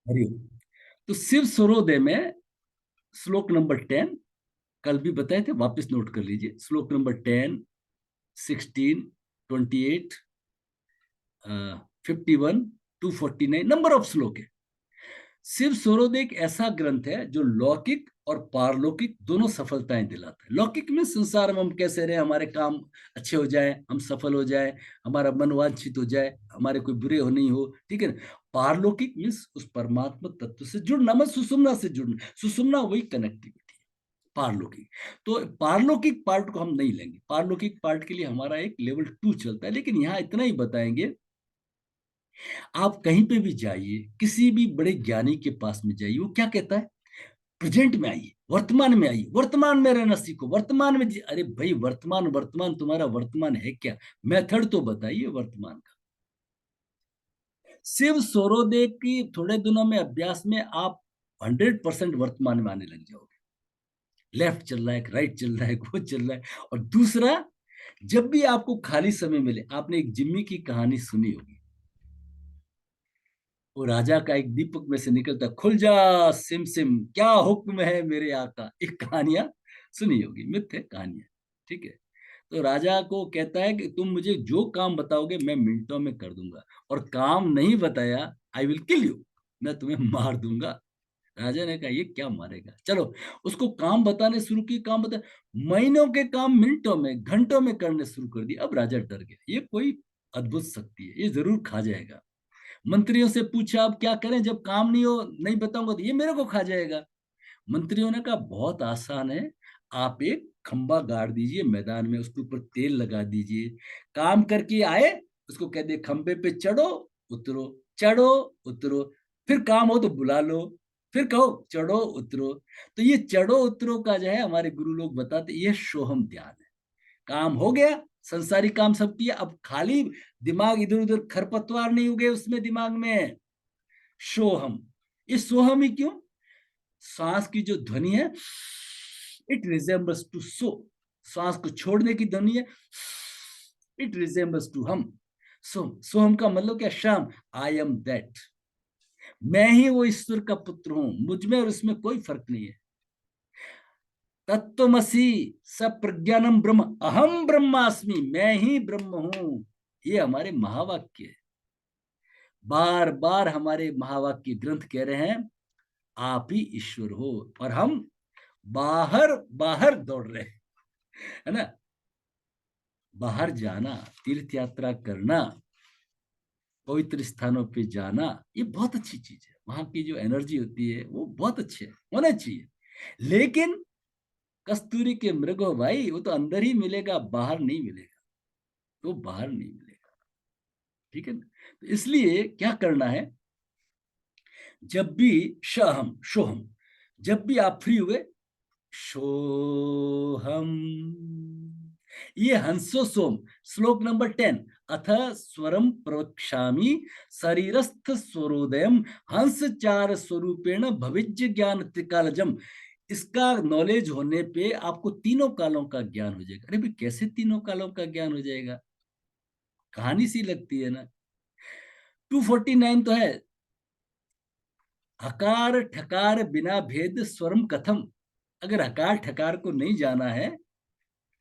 हरिओम। तो शिव सूर्योदय में श्लोक नंबर 10 कल भी बताए थे, वापस नोट कर लीजिए। श्लोक नंबर 10, 16, 28, 51, 249 नंबर ऑफ श्लोक है। शिव सूर्योदय एक ऐसा ग्रंथ है जो लौकिक और पारलौकिक दोनों सफलताएं दिलाता है। लौकिक में संसार में हम कैसे रहे, हमारे काम अच्छे हो जाए, हम सफल हो जाए, हमारा मन वांछित हो जाए, हमारे कोई बुरे हो नहीं हो, ठीक है ना। पारलौकिक मीन्स उस परमात्मा तत्व से जुड़ना, मतलब सुषुम्ना से जुड़ना। सुषुम्ना वही कनेक्टिविटी है पारलौकिक। तो पारलौकिक पार्ट को हम नहीं लेंगे, पारलौकिक पार्ट के लिए हमारा एक लेवल 2 चलता है। लेकिन यहाँ इतना ही बताएंगे, आप कहीं पे भी जाइए, किसी भी बड़े ज्ञानी के पास में जाइए, वो क्या कहता है, प्रेजेंट में आइए, वर्तमान में आइए, वर्तमान में रहना सीखो, वर्तमान में अरे भाई, वर्तमान वर्तमान तुम्हारा वर्तमान है क्या? मेथड तो बताइए वर्तमान का। शिव सूर्योदय की थोड़े दिनों में अभ्यास में आप 100% वर्तमान में आने लग जाओगे। लेफ्ट चल रहा है, राइट चल रहा है, वो चल रहा है। और दूसरा, जब भी आपको खाली समय मिले, आपने एक जिम्मी की कहानी सुनी होगी, वो राजा का एक दीपक में से निकलता, खुल जा सिम सिम, क्या हुक्म है मेरे आका। एक कहानियां सुनी होगी, मिथ है कहानियां, ठीक है। तो राजा को कहता है कि तुम मुझे जो काम बताओगे मैं मिनटों में कर दूंगा, और काम नहीं बताया, आई विल किल यू, मैं तुम्हें मार दूंगा। राजा ने कहा ये क्या मारेगा, चलो उसको काम बताने शुरू किए, काम बता, महीनों के काम मिनटों में, घंटों में करने शुरू कर दिए। अब राजा डर गया, ये कोई अद्भुत शक्ति है, ये जरूर खा जाएगा। मंत्रियों से पूछा अब क्या करें, जब काम नहीं हो, नहीं बताऊंगा तो ये मेरे को खा जाएगा। मंत्रियों ने कहा बहुत आसान है, आप एक खंबा गाड़ दीजिए मैदान में, उसके ऊपर तेल लगा दीजिए, काम करके आए उसको कह दे खंबे पे चढ़ो उतरो, चढ़ो उतरो, फिर काम हो तो बुला लो, फिर कहो चढ़ो उतरो। तो ये चढ़ो उतरो का जो है, हमारे गुरु लोग बताते ये सोहम ध्यान है। काम हो गया, संसारी काम सब किया, अब खाली दिमाग इधर उधर खरपतवार नहीं उगे उसमें दिमाग में। सोहम, ये सोहम ही क्यों, सांस की जो ध्वनि है, इट रिजेंबल्स टू सो, सांस को छोड़ने की ध्वनि है, इट रिजेंबल्स टू हम। सोहम का मतलब क्या, शाम, आई एम दैट, मैं ही वो ईश्वर का पुत्र हूं, मुझ में और उसमें कोई फर्क नहीं है। तत्वमसी सप्रज्ञानम ब्रह्म, अहम ब्रह्मास्मि, मैं ही ब्रह्म हूं। ये हमारे महावाक्य है, बार बार हमारे महावाक्य ग्रंथ कह रहे हैं आप ही ईश्वर हो, और हम बाहर बाहर दौड़ रहे हैं, है ना। बाहर जाना, तीर्थ यात्रा करना, पवित्र स्थानों पे जाना, ये बहुत अच्छी चीज है। वहां की जो एनर्जी होती है वो बहुत अच्छी है, होना चाहिए। लेकिन कस्तूरी के मृग हो भाई, वो तो अंदर ही मिलेगा, बाहर नहीं मिलेगा, तो बाहर नहीं मिलेगा, ठीक है ना। तो इसलिए क्या करना है, जब भी शहम शोहम, जब भी आप फ्री हुए, सोहम, ये हंसो सोम। श्लोक नंबर 10, अथ स्वरम प्रवक्ष्यामि शरीरस्थ स्वरोदयम हंस चार स्वरूपेण भविज्य ज्ञान त्रिकालजम। इसका नॉलेज होने पे आपको तीनों कालों का ज्ञान हो जाएगा। अरे भाई कैसे तीनों कालों का ज्ञान हो जाएगा, कहानी सी लगती है ना। 249 तो है, हकार ठकार बिना भेद स्वरम कथम। अगर हकार ठकार को नहीं जाना है,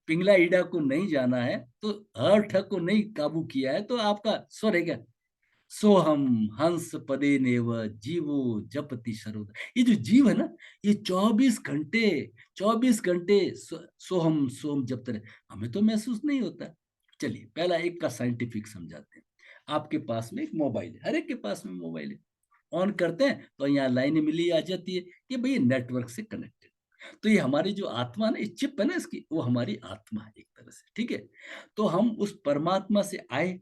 पिंगला ईडा को नहीं जाना है, तो हर ठक को नहीं काबू किया है, तो आपका स्वर है क्या, सोहम हंस पदे नेव जीवो जपति सरोद। ये जो जीव है ना, ये 24 घंटे, 24 घंटे सोहम सोम जपते रहे, हमें तो महसूस नहीं होता। चलिए पहला एक का साइंटिफिक समझाते हैं। आपके पास में एक मोबाइल है, हर एक के पास में मोबाइल है, ऑन करते हैं तो यहाँ लाइन मिली आ जाती है कि भाई नेटवर्क से कनेक्टेड। तो ये हमारी जो आत्मा है ना, चिप है ना इसकी, वो हमारी आत्मा है एक तरह से, ठीक है। तो हम उस परमात्मा से आए,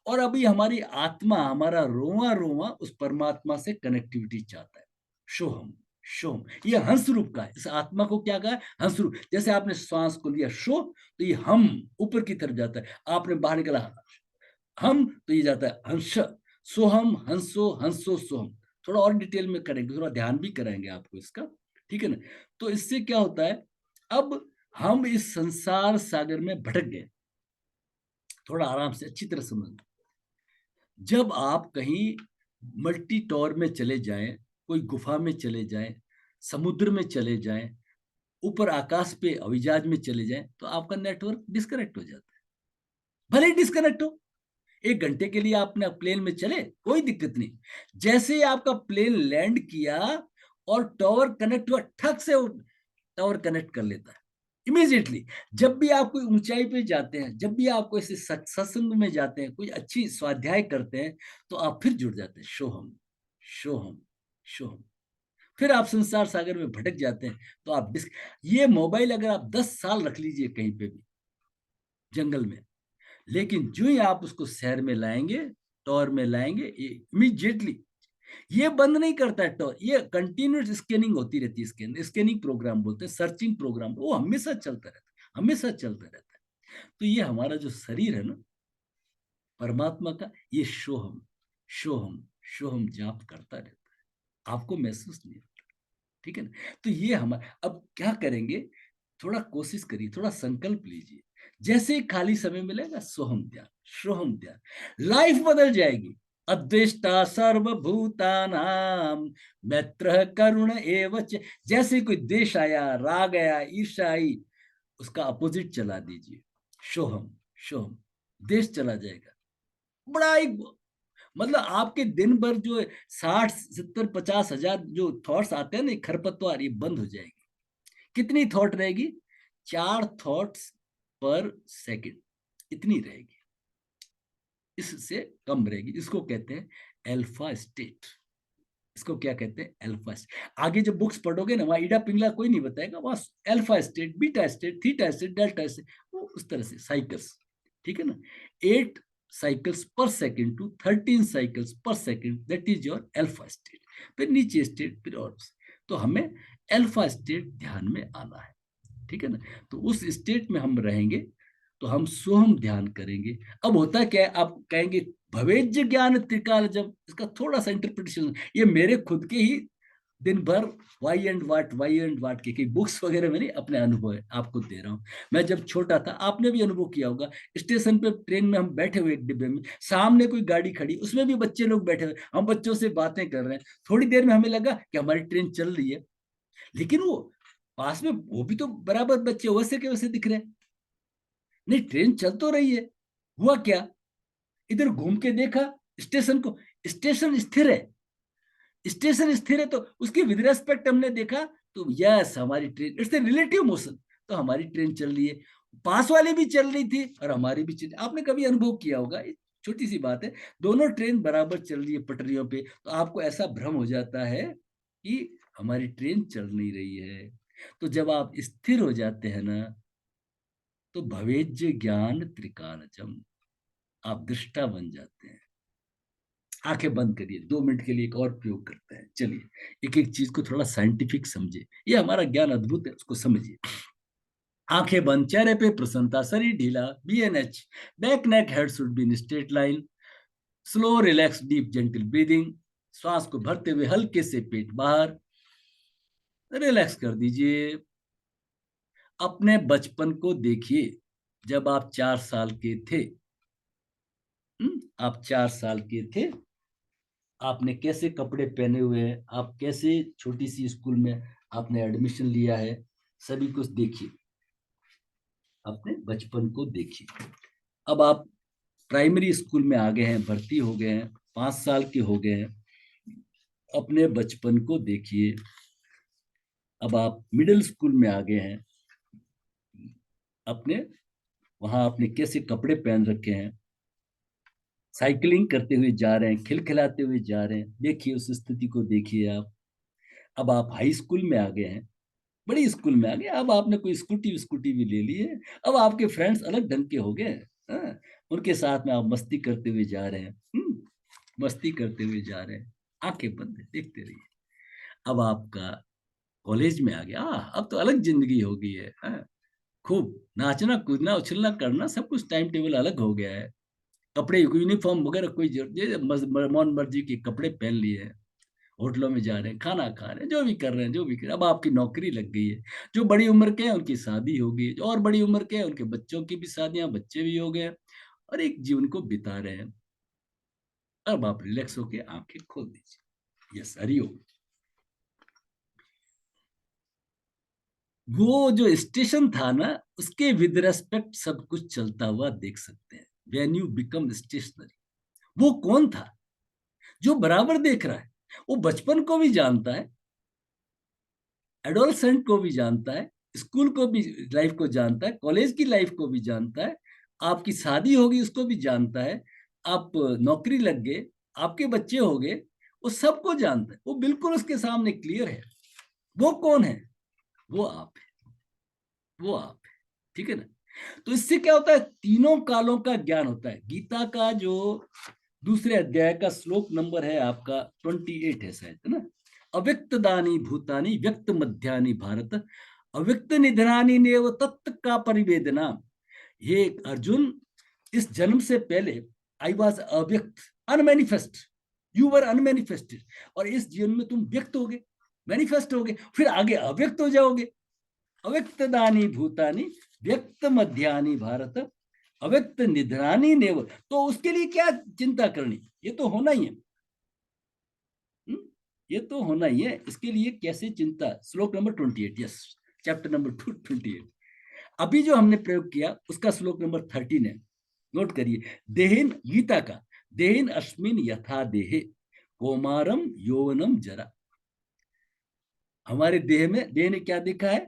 और अभी हमारी आत्मा, हमारा रोवा रोवा उस परमात्मा से कनेक्टिविटी चाहता है। शोहम शोम, ये हंस रूप का है। इस आत्मा को क्या कहा है, हंस रूप। जैसे आपने श्वास को लिया शो, तो ये हम ऊपर की तरफ जाता है, आपने बाहर निकला हम, तो ये जाता है हंस। सोहम हंसो हंसो सोहम। थोड़ा और डिटेल में करेंगे, थोड़ा ध्यान भी कराएंगे आपको इसका, ठीक है ना। तो इससे क्या होता है, अब हम इस संसार सागर में भटक गए। थोड़ा आराम से अच्छी तरह समझ, जब आप कहीं मल्टी टॉवर में चले जाएं, कोई गुफा में चले जाएं, समुद्र में चले जाएं, ऊपर आकाश पे अविजाज में चले जाएं, तो आपका नेटवर्क डिस्कनेक्ट हो जाता है। भले ही डिस्कनेक्ट हो, 1 घंटे के लिए आपने प्लेन में चले, कोई दिक्कत नहीं। जैसे ही आपका प्लेन लैंड किया और टावर कनेक्ट हुआ, ठक से टावर कनेक्ट कर लेता है इमीडिएटली। जब भी आप कोई ऊंचाई पे जाते हैं, जब भी आप कोई सत्संग में जाते हैं, कोई अच्छी स्वाध्याय करते हैं, तो आप फिर जुड़ जाते हैं, सोहम सोहम सोहम। फिर आप संसार सागर में भटक जाते हैं, तो आप ये मोबाइल अगर आप 10 साल रख लीजिए कहीं पे भी जंगल में, लेकिन जो ही आप उसको शहर में लाएंगे, टॉर में लाएंगे, इमीडिएटली ये बंद नहीं करता है टॉर, ये कंटिन्यूस स्कैनिंग होती रहती है, स्कैनिंग प्रोग्राम बोलते हैं, सर्चिंग प्रोग्राम, वो हमेशा चलता रहता है, हमेशा चलता रहता है। तो ये हमारा जो शरीर है ना परमात्मा का, ये सोहम सोहम सोहम जाप करता रहता है, आपको महसूस नहीं होता। ठीक है ना? तो ये हमारा, अब क्या करेंगे, थोड़ा कोशिश करिए, थोड़ा संकल्प लीजिए, जैसे ही खाली समय मिलेगा सोहम ध्यान, सोहम ध्यान, लाइफ बदल जाएगी। अद्वेष्टा सर्वभूतानाम मैत्र करुण एवच। जैसे कोई देश आया, राग आया, ईर्ष्या आई, उसका अपोजिट चला दीजिए, सोहम सोहम, देश चला जाएगा। बड़ा एक, मतलब आपके दिन भर जो 60 70 50 हजार जो थॉट्स आते हैं ना, खरपतवार, ये बंद हो जाएगी। कितनी थॉट रहेगी? 4 थॉट्स पर सेकंड, इतनी रहेगी, इससे कम रहेगी। इसको कहते हैं अल्फा स्टेट। इसको क्या कहते हैं? Alpha state. आगे जब बुक्स पढ़ोगे ना, वहां ईडा पिंगला कोई नहीं बताएगा, वहां alpha state, beta state, theta state, delta state, वो उस तरह से साइकिल्स। ठीक है ना? 8 साइकिल्स पर सेकंड टू 13 साइकिल्स पर second, that is your alpha state. फिर नीचे स्टेट, फिर और। तो हमें अल्फा स्टेट ध्यान में आना है। ठीक है ना? तो उस स्टेट में हम रहेंगे, तो हम सोहम ध्यान करेंगे। अब होता क्या है, आप कहेंगे भवेज्य ज्ञान त्रिकाल, जब इसका थोड़ा सा इंटरप्रिटेशन, ये मेरे खुद के ही दिन भर वाई एंड वाट के बुक्स वगैरह में नहीं, अपने अनुभव है आपको दे रहा हूँ। मैं जब छोटा था, आपने भी अनुभव किया होगा, स्टेशन पे ट्रेन में हम बैठे हुए एक डिब्बे में, सामने कोई गाड़ी खड़ी, उसमें भी बच्चे लोग बैठे हुए, हम बच्चों से बातें कर रहे हैं, थोड़ी देर में हमें लगा कि हमारी ट्रेन चल रही है, लेकिन वो पास में वो भी तो बराबर बच्चे वैसे के वैसे दिख रहे हैं। नहीं, ट्रेन चल तो रही है, हुआ क्या? इधर घूम के देखा स्टेशन को, स्टेशन स्थिर है, स्टेशन स्थिर है, तो उसकी विद रेस्पेक्ट हमने देखा, तो यस हमारी ट्रेन, इट्स रिलेटिव मोशन, तो हमारी ट्रेन चल रही है, पास वाली भी चल रही थी और हमारी भी चल। आपने कभी अनुभव किया होगा, छोटी सी बात है, दोनों ट्रेन बराबर चल रही है पटरियों पे, तो आपको ऐसा भ्रम हो जाता है कि हमारी ट्रेन चल नहीं रही है। तो जब आप स्थिर हो जाते हैं ना, तो भवेज्य ज्ञान त्रिकालजम, आप दृष्टा बन जाते हैं। आंखें बंद करिए, 2 मिनट के लिए एक और प्रयोग करते हैं। चलिए, एक एक चीज को थोड़ा साइंटिफिक समझिए, ये हमारा ज्ञान अद्भुत है, उसको समझिए। आंखें बंद, चेहरे पे प्रसन्नता, शरीर ढीला, BNH, back neck head should be in straight line, slow relax deep gentle breathing, श्वास को भरते हुए हल्के से पेट बाहर, रिलैक्स कर दीजिए। अपने बचपन को देखिए, जब आप 4 साल के थे। आप 4 साल के थे, आपने कैसे कपड़े पहने हुए हैं, आप कैसे छोटी सी स्कूल में आपने एडमिशन लिया है, सभी कुछ देखिए, अपने बचपन को देखिए। अब आप प्राइमरी स्कूल में आ गए हैं, भर्ती हो गए हैं, 5 साल के हो गए हैं, अपने बचपन को देखिए। अब आप मिडिल स्कूल में आ गए हैं, अपने वहां आपने कैसे कपड़े पहन रखे हैं, साइकिलिंग करते हुए जा रहे हैं, खिलखिलाते हुए जा रहे हैं, देखिए उस स्थिति को देखिए आप। अब आप हाई स्कूल में आ गए हैं, बड़ी स्कूल में आ गए, अब आपने कोई स्कूटी स्कूटी भी ले ली है, अब आपके फ्रेंड्स अलग ढंग के हो गए हैं। हाँ, उनके साथ में आप मस्ती करते हुए जा रहे हैं, मस्ती करते हुए जा रहे हैं, आंखें बंद है, देखते रहिए। अब आपका कॉलेज में आ गया, अब तो अलग जिंदगी हो गई है। हाँ, खूब नाचना कूदना उछलना करना, सब कुछ टाइम टेबल अलग हो गया है, कपड़े यूनिफॉर्म वगैरह कोई जरूरत, मन मर्जी के कपड़े पहन लिए हैं, होटलों में जा रहे हैं, खाना खा रहे हैं, जो भी कर रहे हैं, जो भी कर रहे हैं। अब आपकी नौकरी लग गई है, जो बड़ी उम्र के हैं उनकी शादी हो गई, जो और बड़ी उम्र के हैं उनके बच्चों की भी शादियां, बच्चे भी हो गए, और एक जीवन को बिता रहे हैं। अब आप रिलैक्स होके आंखें खोल दीजिए। यस, हरिओम। वो जो स्टेशन था ना, उसके विद रेस्पेक्ट सब कुछ चलता हुआ देख सकते हैं। When you become stationary. वो कौन था जो बराबर देख रहा है? वो बचपन को भी जानता है, एडोलसेंट को भी जानता है, स्कूल को भी, लाइफ को जानता है, कॉलेज की लाइफ को भी जानता है, आपकी शादी होगी उसको भी जानता है, आप नौकरी लग गए, आपके बच्चे हो गए, वो सबको जानता है। वो बिल्कुल उसके सामने क्लियर है। वो कौन है? वो आप है। वो आप है। ठीक है ना? तो इससे क्या होता है? तीनों कालों का ज्ञान होता है। गीता का जो दूसरे अध्याय का श्लोक नंबर है आपका 28 है शायद, है ना? अव्यक्त दानी भूतानी व्यक्त मध्यानि भारत, अव्यक्त निधनानि नेव तत्व का परिवेदना। ये अर्जुन, इस जन्म से पहले आई वॉज अव्यक्त, अनमैनिफेस्ट। You were unmanifested. और इस जीवन में तुम व्यक्त हो गए, मैनिफेस्ट हो गए, फिर आगे अव्यक्त हो जाओगे। अव्यक्त दानी भूतानी व्यक्त मध्यानि भारत, अव्यक्त निधनानि नेव। तो उसके लिए क्या चिंता करनी? ये तो होना ही है। ये तो होना ही है। इसके लिए कैसे चिंता? श्लोक नंबर 28। Yes, chapter number 28। अभी जो हमने प्रयोग किया उसका श्लोक नंबर 13 है। नोट करिए। देहिन, गीता का, देहिन अस्मिन यथा देहे कौमारम यौवनम जरा। हमारे देह में, देह ने क्या देखा है?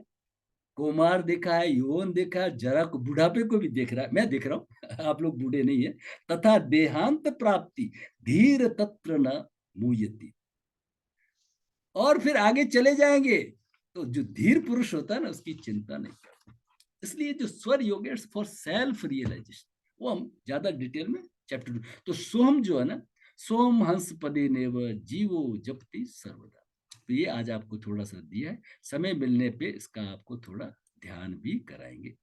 कौमार देखा है, यौवन देखा है, जरा को, बुढ़ापे को भी देख रहा है। मैं देख रहा हूं आप लोग बूढ़े नहीं है। तथा देहांत प्राप्ति धीर तत्र न मुयति। और फिर आगे चले जाएंगे तो जो धीर पुरुष होता है ना, उसकी चिंता नहीं करता। इसलिए जो स्वर योग है फॉर सेल्फ रियलाइजेशन, वो हम ज्यादा डिटेल में चैप्टर 2। तो सोहम जो है ना, सोम हंस पदे नेव जीवो जपति सर्वदा। तो ये आज आपको थोड़ा सा दिया है। समय मिलने पे इसका आपको थोड़ा ध्यान भी कराएंगे।